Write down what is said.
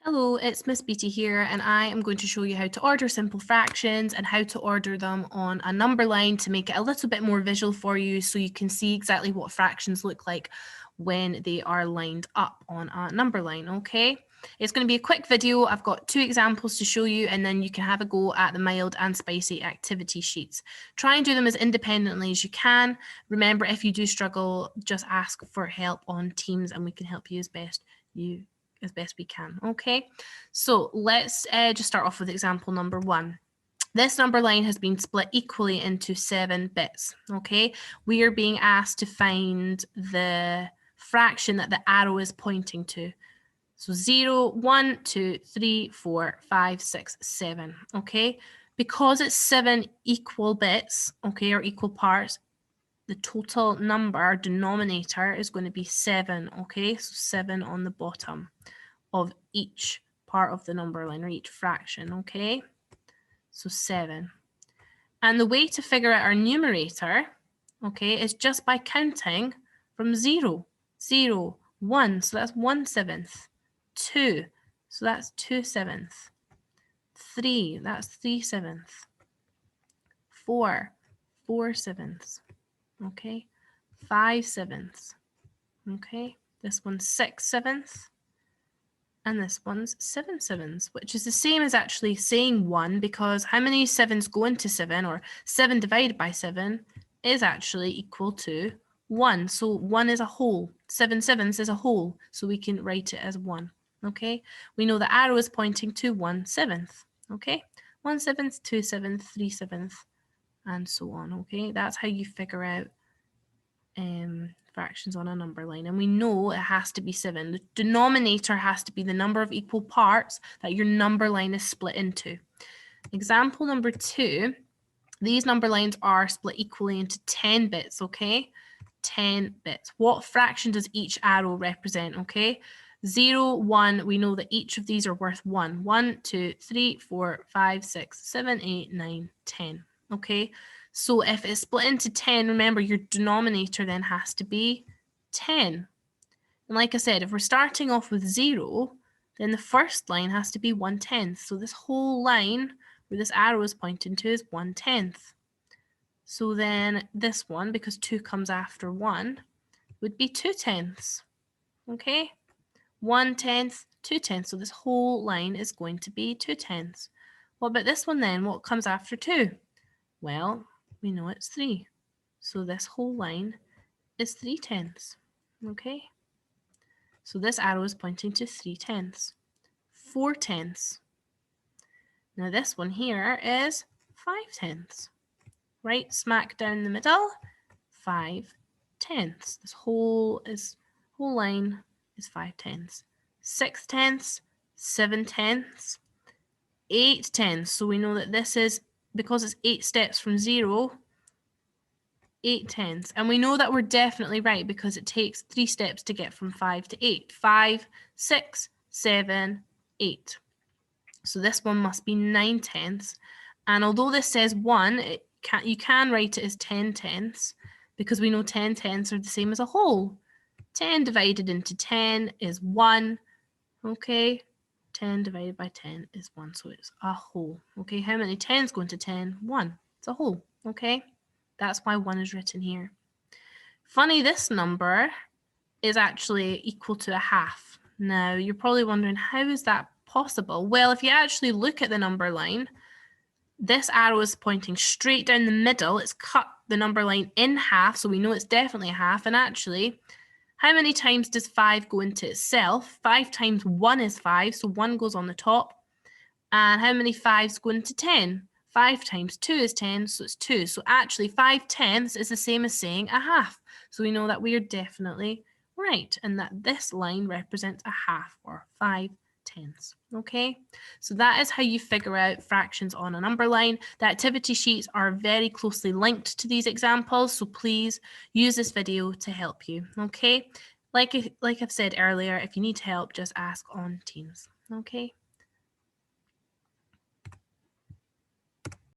Hello, it's Miss Beatty here, and I am going to show you how to order simple fractions and how to order them on a number line to make it a little bit more visual for you so you can see exactly what fractions look like when they are lined up on a number line, okay? It's going to be a quick video. I've got 2 examples to show you, and then you can have a go at the mild and spicy activity sheets. Try and do them as independently as you can. Remember, if you do struggle, just ask for help on Teams and we can help you as best we can. Okay, so let's just start off with example number 1. This number line has been split equally into 7 bits. Okay, we are being asked to find the fraction that the arrow is pointing to. So 0, 1, 2, 3, 4, 5, 6, 7. Okay, because it's 7 equal bits, okay, or equal parts, the total number denominator is going to be 7. Okay, so 7 on the bottom of each part of the number line or each fraction, okay? So 7. And the way to figure out our numerator, okay, is just by counting from 0, 0, 1, so that's 1/7, 2, so that's 2/7, 3, that's 3/7, 4, 4/7, okay, 5/7, okay, this one's 6/7, and this one's 7/7, which is the same as actually saying 1, because how many 7s go into 7, or 7 divided by 7, is actually equal to 1. So 1 is a whole. 7/7 is a whole, so we can write it as 1. Okay, we know the arrow is pointing to 1/7. Okay, 1/7, 2/7, 3/7, and so on. Okay, that's how you figure out fractions on a number line, and we know it has to be 7. The denominator has to be the number of equal parts that your number line is split into. Example number 2, these number lines are split equally into 10 bits, okay? 10 bits. What fraction does each arrow represent, okay? 0, 1, we know that each of these are worth 1. 1, 2, 3, 4, 5, 6, 7, 8, 9, 10, okay? So if it's split into 10, remember your denominator then has to be 10. And like I said, if we're starting off with 0, then the first line has to be 1/10. So this whole line where this arrow is pointing to is 1/10. So then this one, because 2 comes after 1, would be 2/10. Okay? 1/10, 2/10. So this whole line is going to be 2/10. What about this one then? What comes after 2? Well, we know it's 3. So this whole line is 3/10. Okay? So this arrow is pointing to 3/10. 4/10. Now this one here is 5/10. Right smack down the middle, 5/10. This whole line is 5/10. 6/10, 7/10, 8/10. So we know that this is, because it's 8 steps from 0, 8/10. And we know that we're definitely right because it takes 3 steps to get from 5 to 8. 5, 6, 7, 8. So this one must be 9/10. And although this says 1, you can write it as 10/10 because we know 10/10 are the same as a whole. 10 divided into 10 is 1. Okay, 10 divided by 10 is 1, so it's a whole. Okay, how many 10s go into 10? 1. It's a whole. Okay, that's why 1 is written here. Funny, this number is actually equal to a half. Now, you're probably wondering, how is that possible? Well, if you actually look at the number line, this arrow is pointing straight down the middle. It's cut the number line in half, so we know it's definitely a half. And actually, how many times does 5 go into itself? 5 times 1 is 5, so 1 goes on the top. And how many 5s go into 10? 5 times 2 is 10, so it's 2. So actually, 5/10 is the same as saying a half. So we know that we are definitely right, and that this line represents a half, or 5/10. Okay, so that is how you figure out fractions on a number line. The activity sheets are very closely linked to these examples, so please use this video to help you. Okay, like I've said earlier, if you need help, just ask on Teams. Okay.